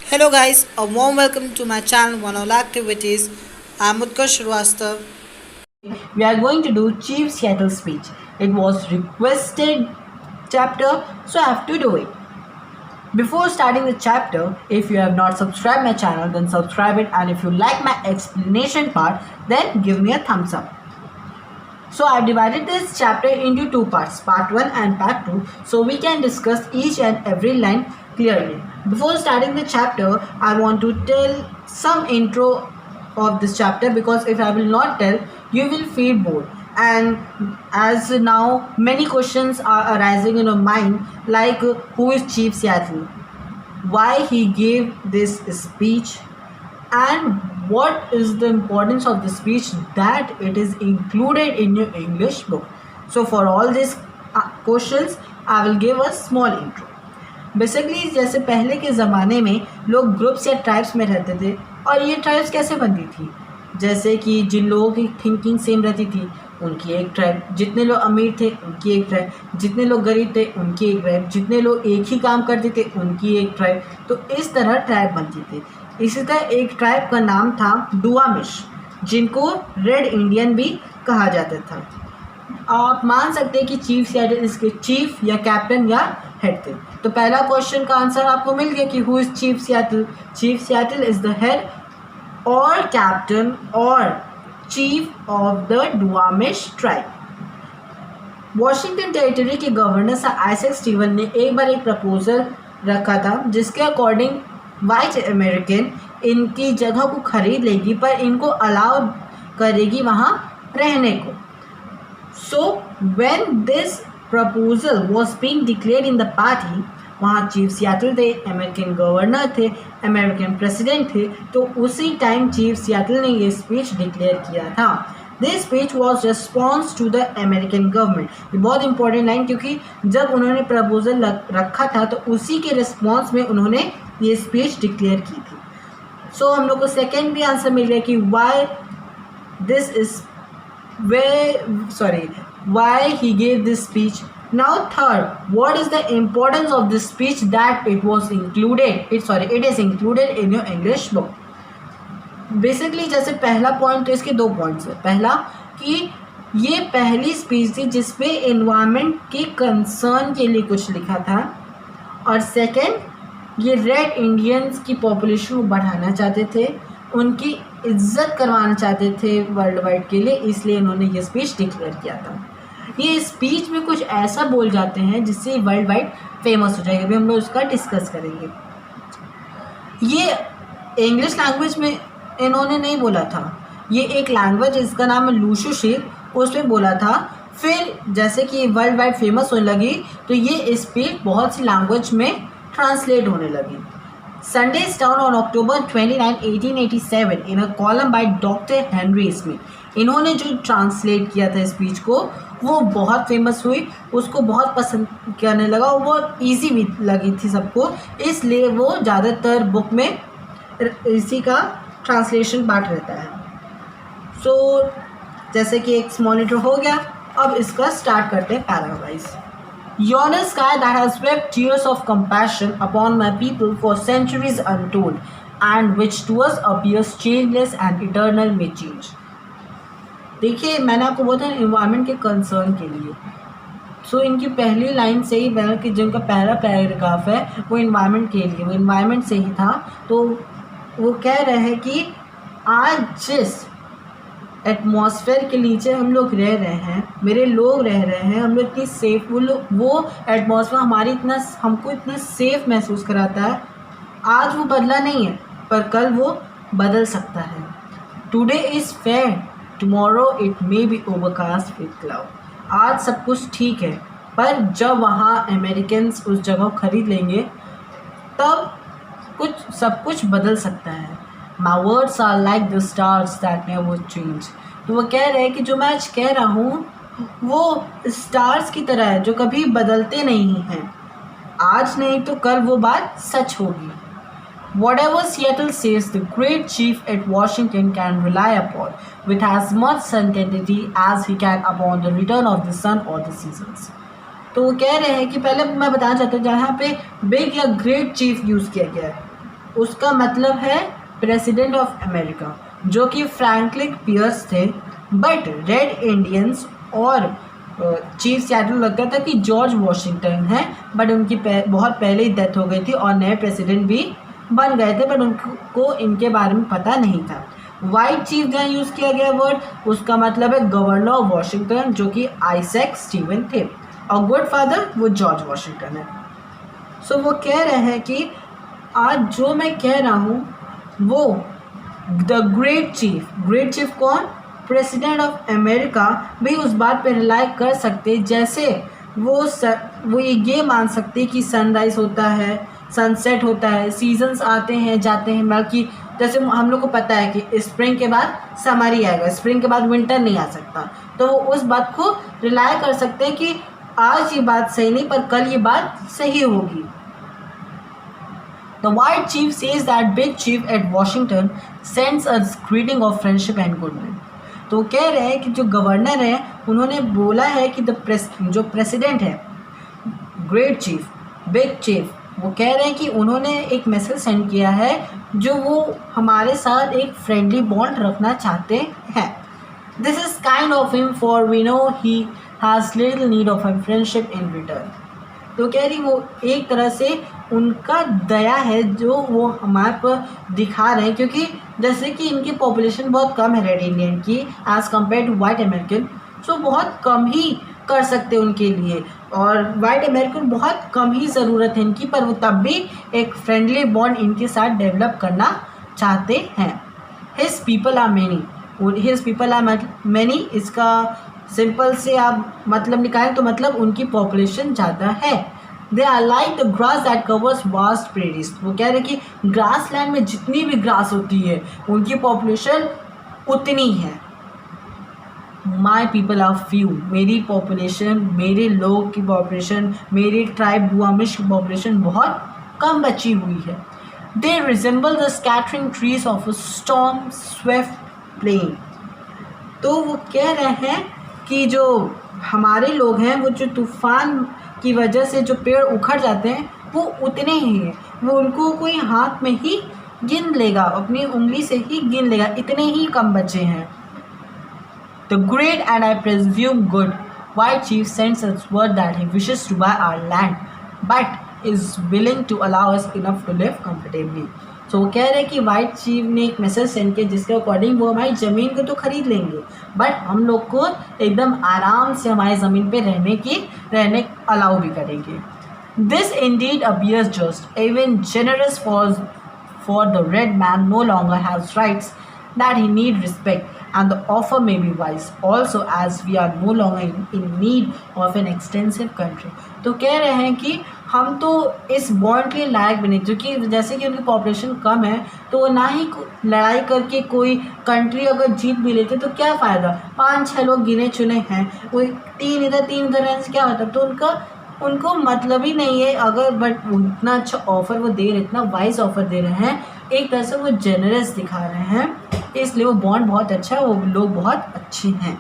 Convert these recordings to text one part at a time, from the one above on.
Hello guys, a warm welcome to my channel One All Activities. I'm Utkarsh Shrivastava. We are going to do Chief Seattle speech. It was requested chapter, so I have to do it. Before starting the chapter, if you have not subscribed my channel, then subscribe it, and if you like my explanation part, then give me a thumbs up. So I divided this chapter into two parts, part 1 and part 2, so we can discuss each and every line clearly. Before starting the chapter, I want to tell some intro of this chapter, because if I will not tell, you will feel bored. And as now many questions are arising in your mind, like who is Chief Seattle, why he gave this speech, and what is the importance of the speech that it is included in your English book. So for all these questions I will give a small intro. Basically जैसे पहले के ज़माने में लोग groups या tribes में रहते थे, और ये ट्राइब्स कैसे बनती थी, जैसे कि जिन लोगों की थिंकिंग सेम रहती थी उनकी एक ट्राइब, जितने लोग अमीर थे उनकी एक ट्राइब, जितने लोग गरीब थे उनकी एक ट्राइब, जितने लोग एक ही काम करते थे उनकी एक ट्राइब। तो इस तरह ट्राइब बनती थी। इसी तरह एक ट्राइब का नाम था डुआमिश, जिनको रेड इंडियन भी कहा जाता था। आप मान सकते हैं कि चीफ सेटल इसके चीफ या कैप्टन या हेड थे। तो पहला क्वेश्चन का आंसर आपको मिल गया कि who is Chief Seattle. Chief Seattle is the head और कैप्टन और chief of the Duwamish tribe. Washington territory के गवर्नर सर आइजैक स्टीवन ने एक बार एक प्रपोजल रखा था, जिसके अकॉर्डिंग वाइट अमेरिकन इनकी जगह को खरीद लेगी, पर इनको अलाउ करेगी वहाँ रहने को। So when this proposal was being declared in the party, वहाँ चीफ सियाटल थे, अमेरिकन गवर्नर थे, अमेरिकन प्रेसिडेंट थे, तो उसी टाइम चीफ सियाटल ने ये स्पीच डिक्लेयर किया था। This speech was response to the American government. ये बहुत इंपॉर्टेंट लाइन, क्योंकि जब उन्होंने प्रपोजल रखा था तो उसी के रिस्पॉन्स में उन्होंने ये स्पीच डिक्लेयर की थी। सो हम लोग को सेकेंड भी आंसर मिल गया कि why he gave this speech. Now third, what is the importance of this speech that it is included in your English book. Basically जैसे पहला पॉइंट, तो इसके दो पॉइंट्स है। पहला कि ये पहली स्पीच थी जिसमें एनवायरनमेंट के कंसर्न के लिए कुछ लिखा था, और सेकंड ये रेड इंडियंस की पॉपुलेशन को बढ़ाना चाहते थे, उनकी इज्जत करवाना चाहते थे वर्ल्ड वाइड के लिए, इसलिए इन्होंने ये स्पीच डिक्लेयर किया था। ये स्पीच में कुछ ऐसा बोल जाते हैं जिससे वर्ल्ड वाइड फेमस हो जाएगा। अभी हम लोग उसका डिस्कस करेंगे। ये इंग्लिश लैंग्वेज में इन्होंने नहीं बोला था, ये एक लैंग्वेज जिसका नाम है लूशुशिर, उसमें बोला था। फिर जैसे कि वर्ल्ड वाइड फेमस होने लगी तो ये स्पीच बहुत सी लैंग्वेज में ट्रांसलेट होने लगी। Sunday's Town on October 29, 1887 in a column by Dr. Henry Smith. इन्होंने जो ट्रांसलेट किया था स्पीच को, वो बहुत फेमस हुई, उसको बहुत पसंद करने लगा, और वो ईजी भी लगी थी सबको, इसलिए वो ज़्यादातर बुक में इसी का ट्रांसलेशन पार्ट रहता है। सो जैसे कि एक स्मॉल इंट्रो हो गया, अब इसका स्टार्ट करते हैं paragraph. Yonder sky that has wept tears of compassion upon my people for centuries untold, and which to us appears changeless and eternal may change. देखिए, मैंने आपको बोला था इन्वायरमेंट के कंसर्न के लिए। सो इनकी पहली लाइन से ही मैंने कि जिनका पहला पैराग्राफ है वो इन्वायरमेंट के लिए, वो इन्वायरमेंट से ही था। तो वो कह रहे हैं कि आज जिस एटमॉस्फेयर के नीचे हम लोग रह रहे हैं, मेरे लोग रह रहे हैं, हम लोग इतनी सेफ, वो एटमॉस्फेयर हमको इतना सेफ महसूस कराता है। आज वो बदला नहीं है, पर कल वो बदल सकता है। Today is fair, tomorrow it may be overcast with cloud. आज सब कुछ ठीक है, पर जब वहाँ अमेरिकन्स उस जगह खरीद लेंगे तब सब कुछ बदल सकता है। My words are like the stars that never change. तो वो कह रहे हैं कि जो मैं आज कह रहा हूँ वो स्टार्स की तरह है, जो कभी बदलते नहीं हैं। आज नहीं तो कल वो बात सच होगी। Whatever Seattle says, the great chief at Washington can rely upon with as much certainty as he can upon the return of the sun or the seasons. तो वो कह रहे हैं कि पहले मैं बताना चाहता हूँ, जहाँ पे बिग या ग्रेट चीफ यूज़ किया गया है उसका मतलब है प्रेसिडेंट ऑफ अमेरिका, जो कि फ्रैंकलिन पियर्स थे। बट रेड इंडियंस और चीफ सैटल लगता था कि जॉर्ज वॉशिंगटन है, बट उनकी बहुत पहले ही डेथ हो गई थी और नए प्रेसिडेंट भी बन गए थे, बट उनको इनके बारे में पता नहीं था। वाइट चीफ जहाँ यूज़ किया गया वर्ड, उसका मतलब है गवर्नर ऑफ वॉशिंगटन, जो कि आइजैक स्टीवन थे, और गुड फादर वो जॉर्ज वॉशिंगटन है। सो वो कह रहे हैं कि आज जो मैं कह रहा हूँ वो द ग्रेट चीफ कौन, प्रेसिडेंट ऑफ अमेरिका भी उस बात पर रिलाई कर सकते, जैसे वो ये मान सकते कि सनराइज होता है, सनसेट होता है, सीजन्स आते हैं जाते हैं, बल्कि जैसे हम लोग को पता है कि स्प्रिंग के बाद समर ही आएगा, स्प्रिंग के बाद विंटर नहीं आ सकता, तो वो उस बात को रिलाई कर सकते हैं कि आज ये बात सही नहीं पर कल ये बात सही होगी। The white chief says that big chief at Washington sends a greeting of friendship and goodwill. तो कह रहे हैं कि जो गवर्नर है उन्होंने बोला है कि जो प्रेसिडेंट है, ग्रेट चीफ, बिग चीफ, वो कह रहे हैं कि उन्होंने एक मैसेज सेंड किया है जो वो हमारे साथ एक फ्रेंडली बॉन्ड रखना चाहते हैं। This is kind of him for we know he has little need of a friendship in return. तो कह रही वो एक तरह से उनका दया है जो वो हमारे पर दिखा रहे हैं, क्योंकि जैसे कि इनकी पॉपुलेशन बहुत कम है रेड इंडियन की as compare to white American, so बहुत कम ही कर सकते उनके लिए, और वाइट अमेरिकन बहुत कम ही ज़रूरत है इनकी, पर वो तब भी एक फ्रेंडली बॉन्ड इनके साथ डेवलप करना चाहते हैं। हिज पीपल आर मैनी, इसका सिंपल से आप मतलब निकालें तो मतलब उनकी पॉपुलेशन ज़्यादा है। They are like the grass that covers vast prairies, वो कह रहे हैं कि ग्रास लैंड में जितनी भी ग्रास होती है उनकी पॉपुलेशन उतनी है। माई पीपल आर फ्यू, मेरी पॉपुलेशन, मेरे लोग की पॉपुलेशन, मेरे ट्राइब गुआमिश की पॉपुलेशन बहुत कम बची हुई है। They resemble the scattering trees of a storm swept plain, तो वो कह रहे हैं कि जो हमारे लोग हैं वो जो तूफ़ान की वजह से जो पेड़ उखड़ जाते हैं वो उतने ही हैं, वो उनको कोई हाथ में ही गिन लेगा, अपनी उंगली से ही गिन लेगा, इतने ही कम बचे हैं। The great and I presume good white chief sends us word that he wishes to buy our land but is willing to allow us enough to live comfortably. तो वो कह रहे हैं कि वाइट चीफ ने एक मैसेज सेंड किया जिसके अकॉर्डिंग वो हमारी ज़मीन को तो ख़रीद लेंगे, बट हम लोग को एकदम आराम से हमारी ज़मीन पे रहने अलाउ भी करेंगे। This indeed appears just, even generous for the red man no longer has rights that he need respect, and the offer may be wise also as we are no longer in need of an extensive country। तो कह रहे हैं कि हम तो इस bond के लायक भी नहीं, क्योंकि जैसे कि उनकी पॉपुलेशन कम है तो वो ना ही लड़ाई करके कोई कंट्री अगर जीत भी लेते तो क्या फ़ायदा, 5-6 लोग गिने चुने हैं, वो 3 इधर रहने से क्या होता, तो उनको मतलब ही नहीं है। अगर बट उतना अच्छा ऑफ़र वो दे रहे, इतना वाइज ऑफ़र दे रहे हैं, एक तरह से वो जेनरस दिखा रहे हैं, इसलिए वो बॉन्ड बहुत अच्छा है, वो लोग बहुत अच्छे हैं।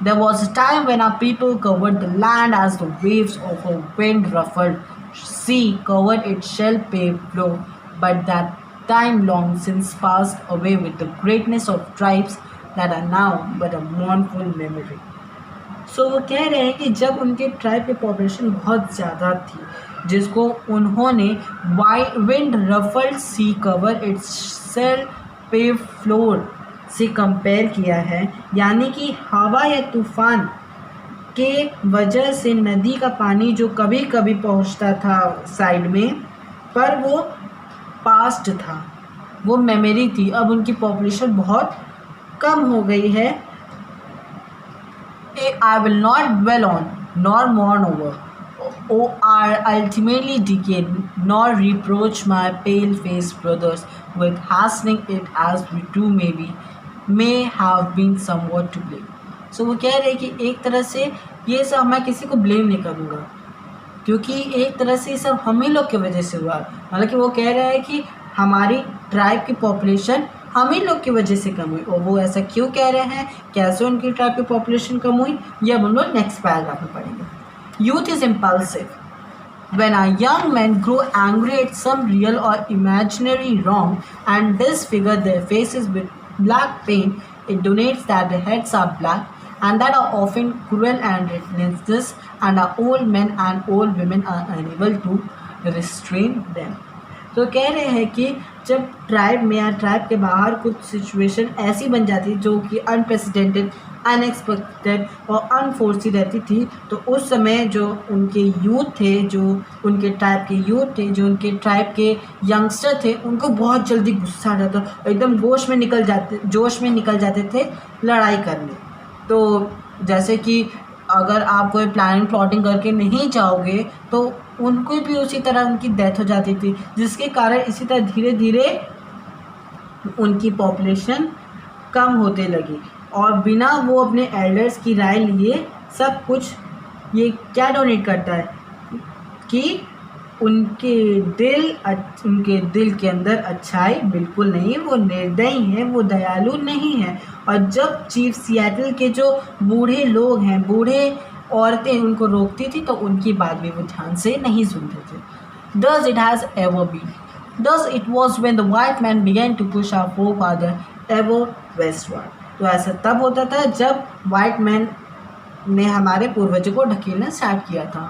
There was a time when our people covered the land as the waves of a wind-ruffled sea covered its shell-paved floor, but that time long since passed away with the greatness of tribes that are now but a mournful memory। So वो कह रहे हैं कि जब उनके tribe की population बहुत ज़्यादा थी, जिसको उन्होंने wind ruffled sea cover its shell paved floor से कंपेयर किया है, यानी कि हवा या तूफ़ान के वजह से नदी का पानी जो कभी कभी पहुंचता था साइड में, पर वो पास्ट था, वो मेमोरी थी, अब उनकी पॉपुलेशन बहुत कम हो गई है। I will not dwell on nor mourn over or are ultimately decayed, nor reproach my pale-faced brothers with hastening it as we too may have been somewhat to blame। So वो कह रहे हैं कि एक तरह से ये सब मैं किसी को ब्लेम नहीं करूँगा, क्योंकि एक तरह से ये सब हम ही लोग की वजह से हुआ। हालांकि वो कह रहे हैं कि हमारी ट्राइब की पॉपुलेशन हम ही लोग की वजह से कम हुई, और वो ऐसा क्यों कह रहे हैं, कैसे उनकी ट्राइब की पॉपुलेशन कम हुई, ये अब हम लोग नेक्स्ट पैराग्राफ में पढ़ेंगे। Youth is impulsive When a young man grow angry at some real or imaginary wrong and disfigure their faces with black paint, it denotes that their heads are black and that are often cruel and relentless, and our old men and old women are unable to restrain them. तो कह रहे हैं कि जब tribe में या tribe के बाहर कुछ सिचुएशन ऐसी बन जाती है जो कि अनप्रेसिडेंटेड, अनएक्सपेक्टेड और अनफोर्सी रहती थी, तो उस समय जो उनके यूथ थे, जो उनके ट्राइब के यूथ थे, जो उनके ट्राइब के यंगस्टर थे, उनको बहुत जल्दी गुस्सा आ जाता, एकदम जोश में निकल जाते थे लड़ाई करने। तो जैसे कि अगर आप कोई प्लानिंग प्लॉटिंग करके नहीं जाओगे तो उनको भी उसी तरह उनकी डेथ हो जाती थी, जिसके कारण इसी तरह धीरे धीरे उनकी पॉपुलेशन कम होते लगी। और बिना वो अपने एल्डर्स की राय लिए सब कुछ ये क्या डोनेट करता है कि उनके दिल के अंदर अच्छाई बिल्कुल नहीं, वो निर्दयी हैं, वो दयालु नहीं हैं। और जब चीफ सिएटल के जो बूढ़े लोग हैं, बूढ़े औरतें उनको रोकती थी तो उनकी बात भी वो ध्यान से नहीं सुनते थे। Thus it has ever been. Thus it was when the white man began to push our forefather ever westward. तो ऐसा तब होता था जब वाइट मैन ने हमारे पूर्वजों को ढकेलना स्टार्ट किया था,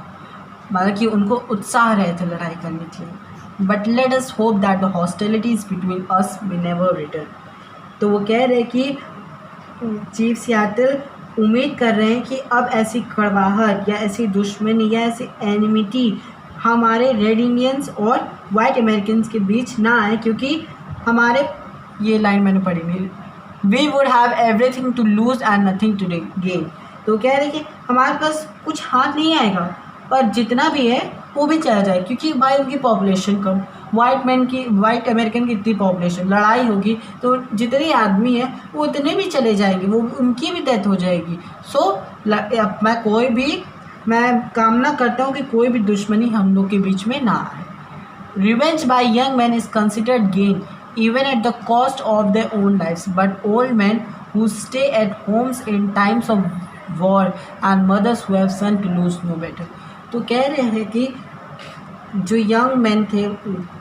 मतलब कि उनको उत्साह रहे थे लड़ाई करने के लिए। But let us hope that the hostilities between us will never return. तो वो कह रहे कि चीफ सियाटल उम्मीद कर रहे हैं कि अब ऐसी कड़वाहट या ऐसी दुश्मनी या ऐसी एनिमिटी हमारे रेड इंडियंस और वाइट अमेरिकन के बीच ना आए, क्योंकि हमारे, ये लाइन मैंने पढ़ी नहीं, we would have everything to lose and nothing to gain. तो कह रहे कि हमारे पास कुछ हाथ नहीं आएगा, पर जितना भी है वो भी चला जाए, क्योंकि भाई उनकी पॉपुलेशन कम, वाइट अमेरिकन की इतनी पॉपुलेशन, लड़ाई होगी तो जितने आदमी हैं वो उतने भी चले जाएंगे, वो उनकी भी डेथ हो जाएगी। मैं कामना करता हूँ कि कोई भी दुश्मनी हम लोग के बीच में ना आए। Revenge by young man is considered gain even at the cost of their own lives, but old men who stay at homes in times of war and mothers who have sons to lose no better। तो कह रहे हैं कि जो young man थे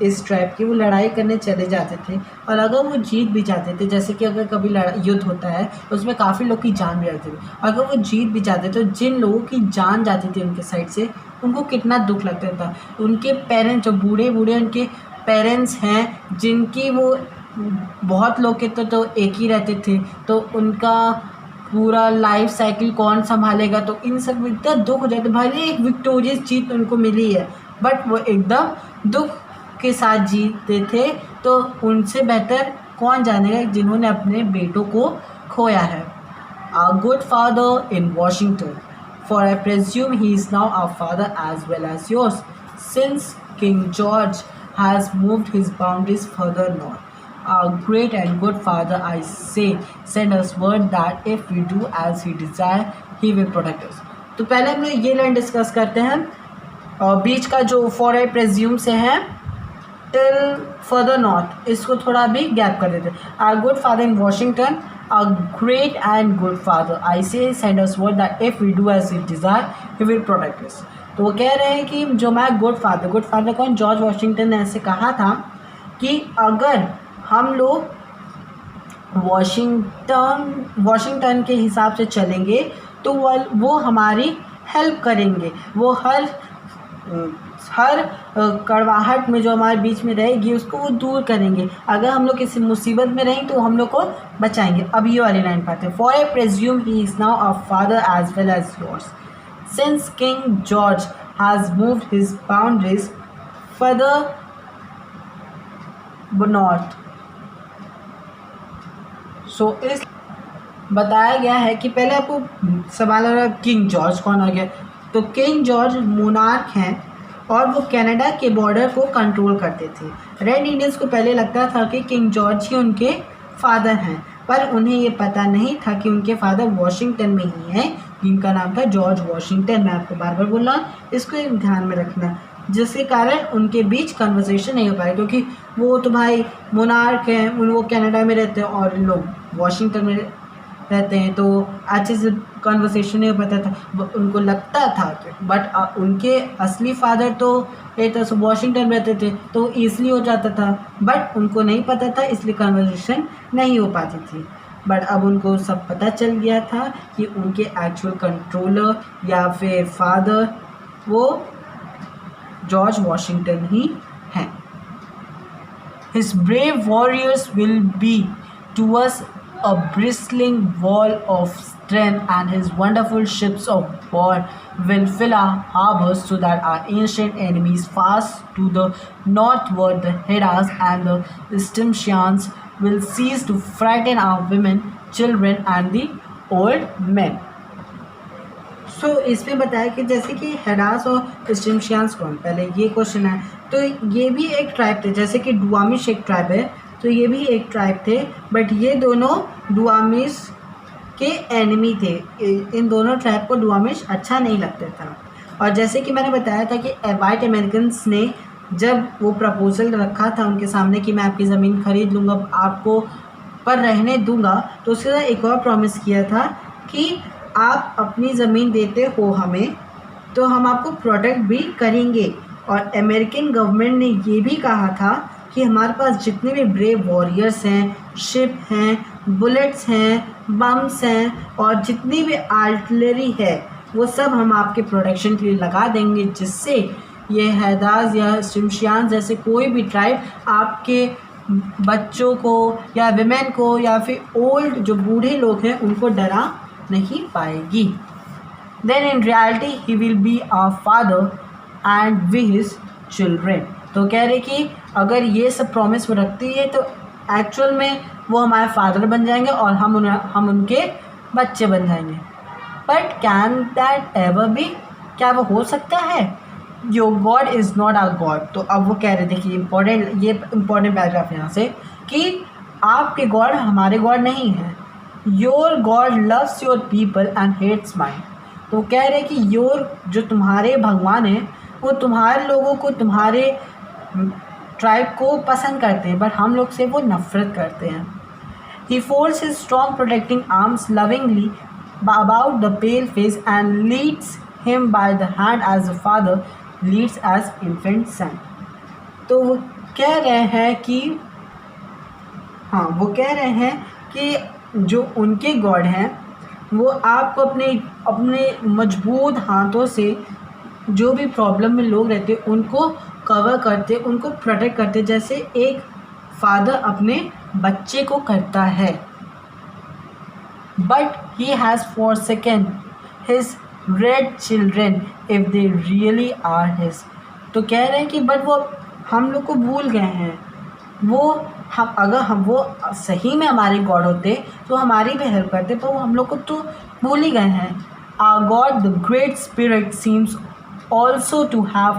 इस tribe के, वो लड़ाई करने चले जाते थे, और अगर वो जीत भी जाते थे, जैसे कि अगर कभी युद्ध होता है उसमें काफ़ी लोग की जान भी जाती थी, अगर वो जीत भी जाते तो जिन लोगों की जान जाती थी उनके साइड से, उनको कितना दुख लगता था। उनके पेरेंट्स, जो बूढ़े उनके पेरेंट्स हैं, जिनकी वो बहुत लोग के तो एक ही रहते थे, तो उनका पूरा लाइफ साइकिल कौन संभालेगा, तो इन सब इतना दुख हो जाता। भले एक विक्टोरियस जीत उनको मिली है, बट वो एकदम दुख के साथ जीते थे, तो उनसे बेहतर कौन जानेगा जिन्होंने अपने बेटों को खोया है। A good father in Washington, for I presume he is now our father as well as yours, since King George has moved his boundaries further north. Our great and good father, I say, send us word that if we do as he desire, he will protect us। तो पहले हम ये line discuss करते हैं, और बीच का जो for I प्रेज्यूम से है टिल फर्दर नॉर्थ, इसको थोड़ा भी गैप कर देते हैं। Our good father in Washington, our great and good father, I say send us word that if we do as he desire he will protect us. तो वो कह रहे हैं कि जो मैं गुड फादर कौन, जॉर्ज वॉशिंगटन ने ऐसे कहा था कि अगर हम लोग वॉशिंगटन के हिसाब से चलेंगे तो वो हमारी हेल्प करेंगे, वो हर कड़वाहट में जो हमारे बीच में रहेगी उसको वो दूर करेंगे। अगर हम लोग किसी मुसीबत में रहें तो हम लोग को बचाएंगे। अब ये वाली लाइन पाते हैं, for I presume he is now a father as well as yours, since King George has moved his boundaries further north. So इस बताया गया है कि पहले आपको सवाल आ रहा है किंग जॉर्ज कौन आ गया, तो किंग जॉर्ज मोनार्क हैं और वो कनाडा के बॉर्डर को कंट्रोल करते थे। रेड इंडियंस को पहले लगता था कि किंग जॉर्ज ही उनके फादर हैं, पर उन्हें ये पता नहीं था कि उनके फादर वॉशिंगटन में ही हैं, जिनका नाम था जॉर्ज वॉशिंगटन। मैं आपको बार बार बोल रहा हूँ, इसको एक ध्यान में रखना, जिसके कारण उनके बीच कन्वर्सेशन नहीं हो पाया, क्योंकि वो तो भाई मोनार्क हैं, वो कनाडा में रहते हैं और लोग वॉशिंगटन में रहते हैं तो अच्छे से कन्वर्सेशन नहीं हो पाता था, उनको लगता था बट उनके असली फादर तो एक तरह से वॉशिंगटन रहते थे तो ईज़िली हो जाता था, बट उनको नहीं पता था इसलिए कन्वर्सेशन नहीं हो पाती थी। बट अब उनको सब पता चल गया था कि उनके एक्चुअल कंट्रोलर या फिर फादर वो जॉर्ज वॉशिंगटन ही हैं। His brave warriors will be to us a bristling wall of strength, and his wonderful ships of war will fill our harbors so that our ancient enemies fast to the northward, the Heddas and the Stimsians, will cease to frighten our women, children, and the old men. सो इसमें बताया कि जैसे कि हेडास और स्टिमशियंस कौन, पहले ये question है। तो ये भी एक ट्राइब थे, जैसे कि डुआमिश एक ट्राइब है तो ये भी एक ट्राइब थे, बट ये दोनों डुआमिश के एनिमी थे। इन दोनों ट्राइब को डुआमिश अच्छा नहीं लगता था। और जैसे कि मैंने बताया था कि वाइट अमेरिकन्स ने जब वो प्रपोजल रखा था उनके सामने कि मैं आपकी ज़मीन खरीद लूँगा, आपको पर रहने दूँगा, तो उसके साथ एक और प्रॉमिस किया था कि आप अपनी ज़मीन देते हो हमें तो हम आपको प्रोटेक्ट भी करेंगे। और अमेरिकन गवर्नमेंट ने ये भी कहा था कि हमारे पास जितने भी ब्रेव वॉरियर्स हैं, शिप हैं, बुलेट्स हैं, बम्स हैं और जितनी भी आर्टिलरी है वो सब हम आपके प्रोटेक्शन के लिए लगा देंगे, जिससे ये हैदास या स्टिमशियन जैसे कोई भी ट्राइब आपके बच्चों को या विमेन को या फिर ओल्ड जो बूढ़े लोग हैं उनको डरा नहीं पाएगी। Then in reality he will be our father and we his children. तो कह रहे कि अगर ये सब प्रॉमिस वो रखती है तो एक्चुअल में वो हमारे फादर बन जाएंगे और हम उनके बच्चे बन जाएंगे। But can that ever be, क्या वो हो सकता है? Your god is not our god. तो अब वो कह रहे, देखिए ये इम्पोर्टेंट पैराग्राफ यहाँ से, कि आपके गॉड हमारे गॉड नहीं है। Your god loves your people and hates mine. तो कह रहे कि योर जो तुम्हारे भगवान हैं वो तुम्हारे लोगों को, तुम्हारे ट्राइब को पसंद करते हैं, बट हम लोग से वो नफरत करते हैं। He folds his strong protecting arms lovingly about the pale face and leads him by the hand as the father leads as infant son। तो वो कह रहे हैं कि वो कह रहे हैं कि जो उनके गॉड हैं वो आपको अपने मजबूत हाथों से जो भी प्रॉब्लम में लोग रहते उनको कवर करते, उनको प्रोटेक्ट करते, जैसे एक फादर अपने बच्चे को करता है। But he has forsaken his red children if they really are his। तो कह रहे हैं कि बट वो हम लोग को भूल गए हैं। अगर वो सही में हमारे गॉड होते तो हमारी भी हेल्प करते, तो हम लोग को तो भूल ही गए हैं। Our God the great spirit seems also to have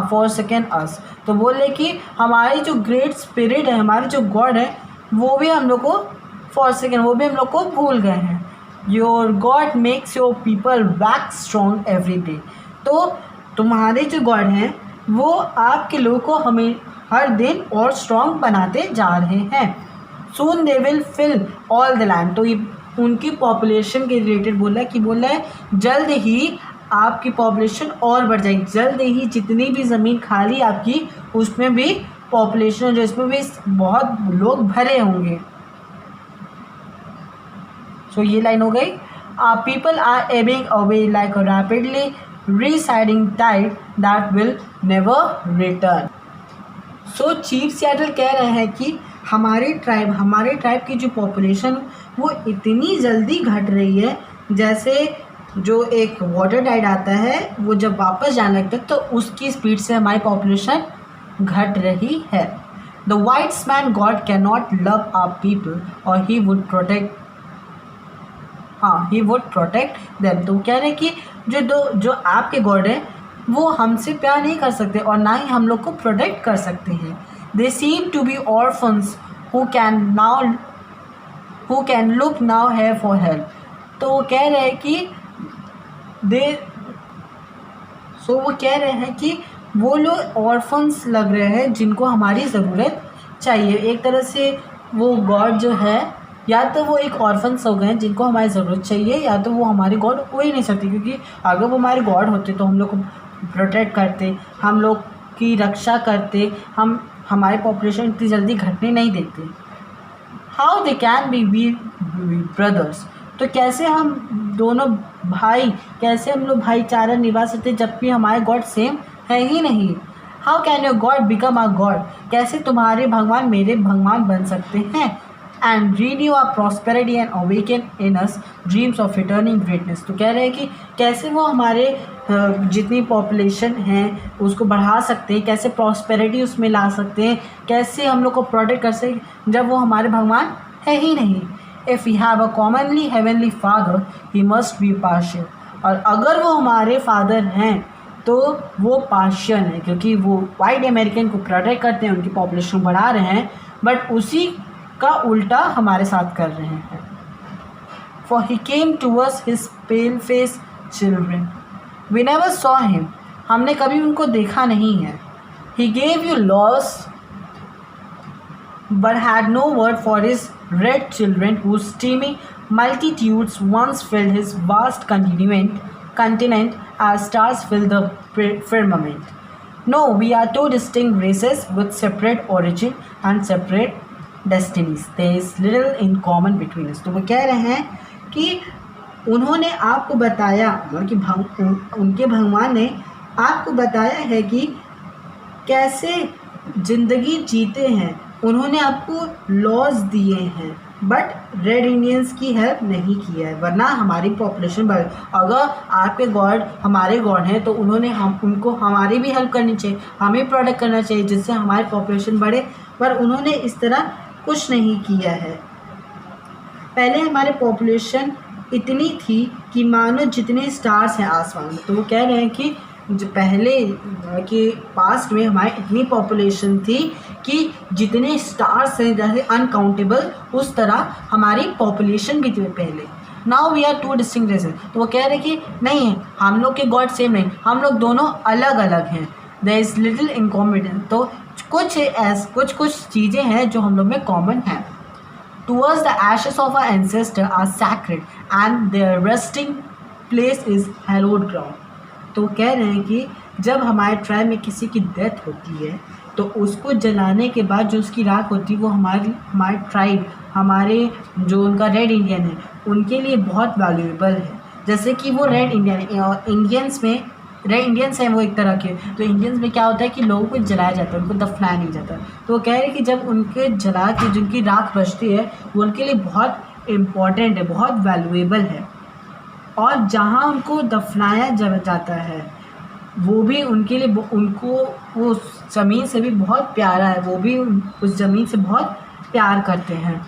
forsaken us। तो बोले कि हमारी जो ग्रेट स्पिरिट है, हमारे जो गॉड है, वो भी हम लोग को वो भी हम लोग को भूल गए हैं। Your God makes your people wax strong every day. तो तुम्हारे जो गॉड हैं वो आपके लोगों को हमें हर दिन और स्ट्रॉन्ग बनाते जा रहे हैं। Soon they will fill all the land. तो ये उनकी पॉपुलेशन के रिलेटेड बोला है जल्द ही आपकी पॉपुलेशन और बढ़ जाएगी, जल्द ही जितनी भी ज़मीन खाली आपकी उसमें भी पॉपुलेशन, जिसमें भी बहुत लोग भरे होंगे। सो ये लाइन हो गई। People are ebbing away like a rapidly receding tide that will never return. So chief Seattle कह रहे हैं कि हमारे ट्राइब की जो पॉपुलेशन वो इतनी जल्दी घट रही है, जैसे जो एक वाटर टाइड आता है वो जब वापस जाने लगता है तो उसकी स्पीड से हमारी पॉपुलेशन घट रही है। The whites man god can not love our people और ही वुड प्रोटेक्ट देम। तो कह रहे हैं कि जो आपके गॉड है वो हमसे प्यार नहीं कर सकते और ना ही हम लोग को प्रोटेक्ट कर सकते हैं। They seem to be orphans who can look nowhere for help. तो वो कह रहे हैं कि वो कह रहे हैं कि वो लोग ऑर्फन्स लग रहे हैं जिनको हमारी ज़रूरत चाहिए। एक तरह से वो गॉड जो है या तो वो एक ऑर्फन्स हो गए हैं जिनको हमारी ज़रूरत चाहिए, या तो वो हमारे गॉड हो ही नहीं सकते, क्योंकि अगर वो हमारे गॉड होते तो हम लोग को प्रोटेक्ट करते, हम लोग की रक्षा करते, हम हमारी पॉपुलेशन इतनी जल्दी घटने नहीं देते। How they can be we brothers, तो कैसे हम दोनों भाई, कैसे हम लोग भाईचारा निभा सकते जबकि हमारे गॉड सेम है ही नहीं। How can your god become our god, कैसे तुम्हारे भगवान मेरे भगवान बन सकते हैं। And renew our prosperity and awaken in us dreams of returning greatness, तो कह रहे हैं कि कैसे वो हमारे जितनी पॉपुलेशन है उसको बढ़ा सकते हैं, कैसे प्रॉस्पेरिटी उसमें ला सकते हैं, कैसे हम लोग को प्रोटेक्ट कर सकते जब वो हमारे भगवान है ही नहीं। If we have a commonly heavenly father he must be partial, और अगर वो हमारे फादर हैं तो वो पार्शियल है, क्योंकि वो वाइट अमेरिकन को प्रोटेक्ट करते हैं, उनकी पॉपुलेशन बढ़ा रहे हैं, बट उसी का उल्टा हमारे साथ कर रहे हैं। For he came towards his pale faced children, we never saw him, हमने कभी उनको देखा नहीं है। He gave you laws but had no word for his red children whose teeming multitudes once filled his vast continent as stars fill the firmament. No, we are two distinct races with separate origin and separate destinies. There is little in common between us. तो वो कह रहे हैं कि उन्होंने आपको बताया, उनके भगवान ने आपको बताया है कि कैसे ज़िंदगी जीते हैं, उन्होंने आपको लॉज दिए हैं, बट रेड इंडियंस की हेल्प नहीं किया है, वरना हमारी पॉपुलेशन बढ़। अगर आपके गॉड हमारे गॉड हैं तो उन्होंने उनको हमारी भी हेल्प करनी चाहिए, हमें प्रोटेक्ट करना चाहिए जिससे हमारी पॉपुलेशन बढ़े, पर उन्होंने इस तरह कुछ नहीं किया है। पहले हमारे पॉपुलेशन इतनी थी कि मानो जितने स्टार्स हैं आसमान में, तो वो कह रहे हैं कि जो पहले के पास्ट में हमारी इतनी पॉपुलेशन थी कि जितने स्टार्स हैं जैसे अनकाउंटेबल, उस तरह हमारी पॉपुलेशन भी थी पहले। Now we are two distinct races, तो वो कह रहे हैं कि नहीं है, हम लोग के गॉड सेम नहीं, हम लोग दोनों अलग अलग हैं। There is little in common, तो कुछ चीज़ें हैं जो हम लोग में कॉमन हैं। Towards the ashes of our ancestors are sacred and their resting place is hallowed ground. तो कह रहे हैं कि जब हमारे ट्राइब में किसी की डेथ होती है तो उसको जलाने के बाद जो उसकी राख होती है वो हमारे ट्राइब, हमारे जो उनका रेड इंडियन है उनके लिए बहुत वैल्यूएबल है। जैसे कि वो रेड इंडियन इंडियंस में रेड इंडियंस हैं वो एक तरह के, तो इंडियंस में क्या होता है कि लोगों को जलाया जाता है, उनको दफनाया नहीं जाता। तो वो कह रहे हैं कि जब उनके जला के जिनकी राख बचती है वो उनके लिए बहुत इम्पॉर्टेंट है, बहुत वैल्यूएबल है, और जहाँ उनको दफनाया जाता है वो भी उनके लिए, उनको वो ज़मीन से भी बहुत प्यारा है, वो भी उस ज़मीन से बहुत प्यार करते हैं।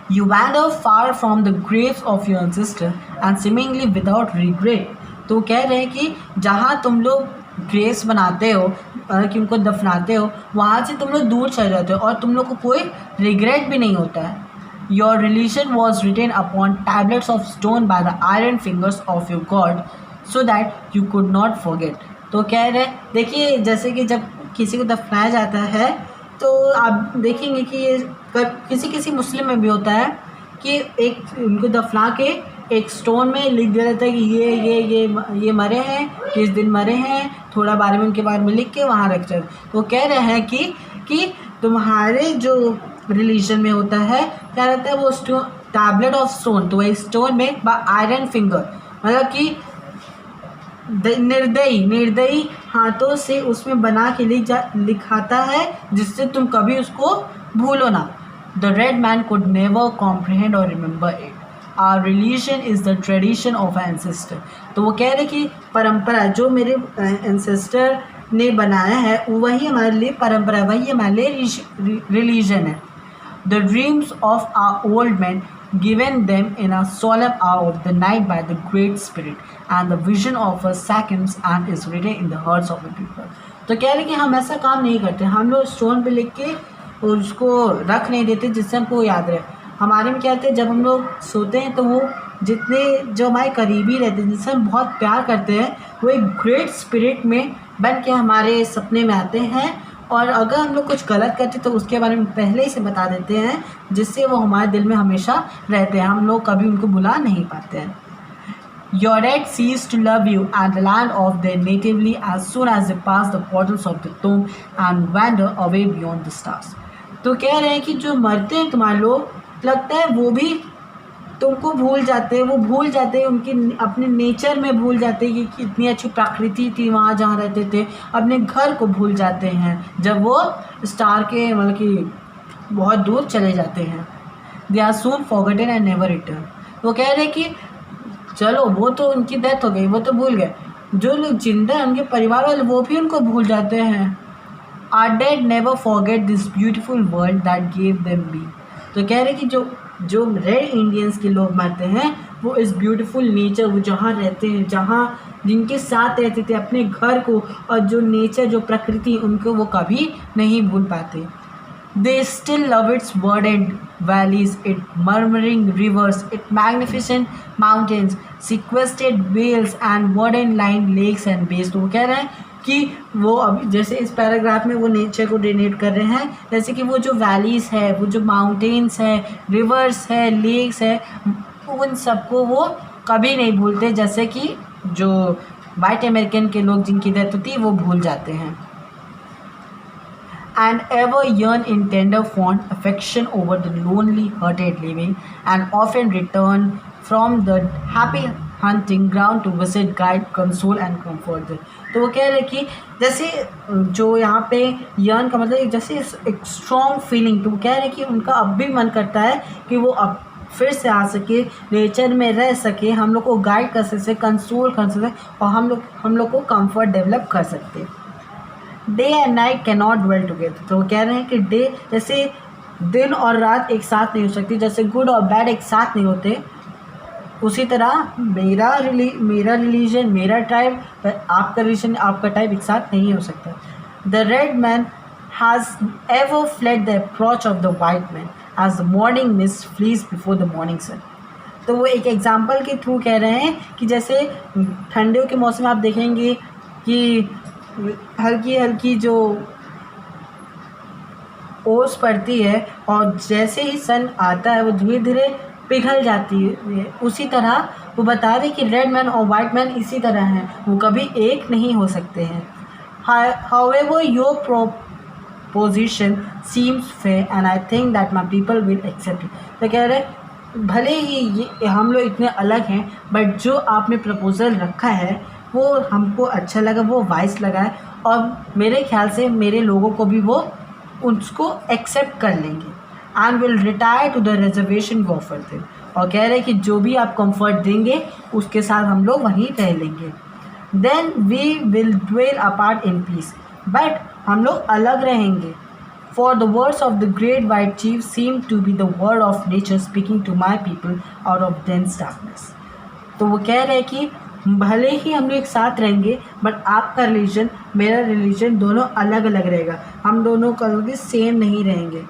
You wander far from the graves of your ancestor and seemingly without regret. तो कह रहे हैं कि जहाँ तुम लोग ग्रेव्स बनाते हो कि उनको दफनाते हो, वहाँ से तुम लोग दूर चले जाते हो और तुम लोग को कोई रिग्रेट भी नहीं होता है। Your religion was written upon tablets of stone by the iron fingers of your God so that you could not forget. तो कह रहे हैं, देखिए जैसे कि जब किसी को दफनाया जाता है तो आप देखेंगे कि ये किसी मुस्लिम में भी होता है कि एक उनको दफना के एक स्टोन में लिख दिया जाता है कि ये मरे हैं, किस दिन मरे हैं, थोड़ा बारे में उनके बारे में लिख के वहाँ रख जाए। तो कह रहे हैं कि तुम्हारे जो रिलीजन में होता है क्या रहता है, वो स्टोन टैबलेट ऑफ स्टोन, तो वही स्टोन में बाय आयरन फिंगर, मतलब कि निर्दयी हाथों से उसमें बना के लिखाता है जिससे तुम कभी उसको भूलो ना। The red man could never comprehend or remember it. Our religion is the tradition of our ancestor. तो वो कह रहे कि परंपरा जो मेरे एंसेस्टर ने बनाया है वही हमारे लिए परंपरा, वही हमारे लिए रिलीजन है। The dreams of our old men given them in a solemn hour of the night by the Great Spirit and the vision of a seconds and is written in the hearts of the people. तो कह रहे कि हम ऐसा काम नहीं करते, हम लोग स्टोन पे लिख के उसको रख नहीं देते जिससे हमको याद रहे। हमारे में क्या होता है, जब हम लोग सोते हैं तो वो जितने जो हमारे करीबी रहते हैं जिनसे हम बहुत प्यार करते हैं वो एक ग्रेट स्पिरिट में बन के हमारे सपने में आते हैं और अगर हम लोग कुछ गलत करते तो उसके बारे में पहले ही से बता देते हैं, जिससे वो हमारे दिल में हमेशा रहते हैं, हम लोग कभी उनको भुला नहीं पाते हैं. Your red cease to love you and the land of their natively as soon as they pass the portals of the tomb and wander away beyond the stars. तो कह रहे हैं कि जो मरते हैं तुम्हारे लोग, लगता है वो भी तुमको भूल जाते हैं, वो भूल जाते हैं, उनकी अपने नेचर में भूल जाते हैं कि इतनी अच्छी प्रकृति थी वहाँ जहाँ रहते थे, अपने घर को भूल जाते हैं जब वो स्टार के मतलब कि बहुत दूर चले जाते हैं. They are soon forgotten and never return. वो कह रहे हैं कि चलो वो तो उनकी डेथ हो गई, वो तो भूल गए, जो लोग जिंदा हैं उनके परिवार वाले वो भी उनको भूल जाते हैं. Our dead never forget this beautiful world that gave them being. तो कह रहे कि जो रेड इंडियंस के लोग मरते हैं वो इस ब्यूटीफुल नेचर, वो जहाँ रहते हैं, जहाँ जिनके साथ रहते थे, अपने घर को और जो नेचर जो प्रकृति उनको वो कभी नहीं भूल पाते. They still love its verdant valleys, its murmuring rivers, its magnificent mountains, sequestered vales and warden-lined lakes and bays. तो वो कह रहे हैं कि वो अभी जैसे इस पैराग्राफ में वो नेचर को डिनेट कर रहे हैं, जैसे कि वो जो वैलीज़ है, वो जो माउंटेन्स है, रिवर्स है, लेक्स है, उन सबको वो कभी नहीं भूलते, जैसे कि जो वाइट अमेरिकन के लोग जिनकी डेथ होती है वो भूल जाते हैं. And ever yearn in tender fond affection over the lonely hurted living and often return from the happy hunting ground to visit, guide, console and comfort them. तो वो कह रहे कि जैसे जो यहाँ पे यर्न का मतलब जैसे एक स्ट्रॉन्ग फीलिंग, तो वो कह रहे कि उनका अब भी मन करता है कि वो अब फिर से आ सके, नेचर में रह सके, हम लोग को गाइड कर सके, कंसोल कर सके और हम लोग को कंफर्ट डेवलप कर सकते. Day and night can not dwell together. तो वो कह रहे हैं कि डे जैसे दिन और रात एक साथ नहीं हो सकती, जैसे गुड और बैड एक साथ नहीं होते, उसी तरह मेरा रिलीजन, मेरा ट्राइब, आपका रिलीजन, आपका टाइप एक साथ नहीं हो सकता. The red man has ever fled the approach of the white man as the morning mist flees before the morning sun. तो वो एक एग्जाम्पल के थ्रू कह रहे हैं कि जैसे ठंडियों के मौसम में आप देखेंगे कि हल्की हल्की जो ओस पड़ती है और जैसे ही सन आता है वो धीरे धीरे पिघल जाती है. उसी तरह वो बता रहे कि रेड मैन और वाइट मैन इसी तरह हैं, वो कभी एक नहीं हो सकते हैं. However your proposition seems fair and I think that my people will accept it. तो कह रहे भले ही ये हम लोग इतने अलग हैं, बट जो आपने प्रपोज़ल रखा है वो हमको अच्छा लगा, वो वाइस लगा है और मेरे ख्याल से मेरे लोगों को भी वो उसको एक्सेप्ट कर लेंगे. And will retire to the reservation वो ऑफर थे. और कह रहे कि जो भी आप कंफर्ट देंगे उसके साथ हम लोग वहीं रह लेंगे. Then we will dwell apart in peace. But हम लोग अलग रहेंगे. For the words of the great white chief seem to be the word of nature speaking to my people out of dense darkness. तो वो कह रहे हैं कि भले ही हम लोग एक साथ रहेंगे, बट आपका रिलीजन, मेरा रिलीजन दोनों अलग अलग रहेगा, हम दोनों कभी सेम नहीं रहेंगे.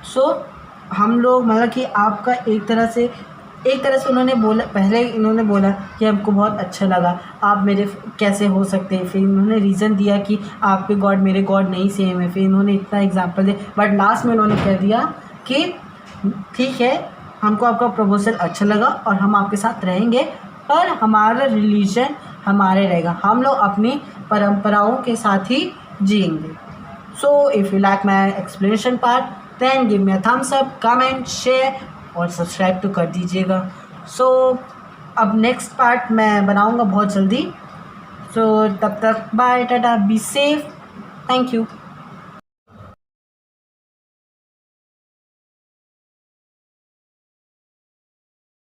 सो हम लोग मतलब कि आपका एक तरह से उन्होंने बोला, पहले इन्होंने बोला कि हमको बहुत अच्छा लगा, आप मेरे कैसे हो सकते हैं. फिर इन्होंने रीज़न दिया कि आपके गॉड मेरे गॉड नहीं सेम है. फिर इन्होंने इतना एग्जांपल दिया, बट लास्ट में उन्होंने कह दिया कि ठीक है, हमको आपका प्रपोजल अच्छा लगा और हम आपके साथ रहेंगे, पर हमारा रिलीजन हमारे रहेगा, हम लोग अपनी परंपराओं के साथ ही जिएंगे. So if you like my explanation part then give me a thumbs up, comment, share और सब्सक्राइब तो कर दीजिएगा. सो अब नेक्स्ट पार्ट मैं बनाऊंगा बहुत जल्दी. सो तब तक bye, tata, be safe, thank you.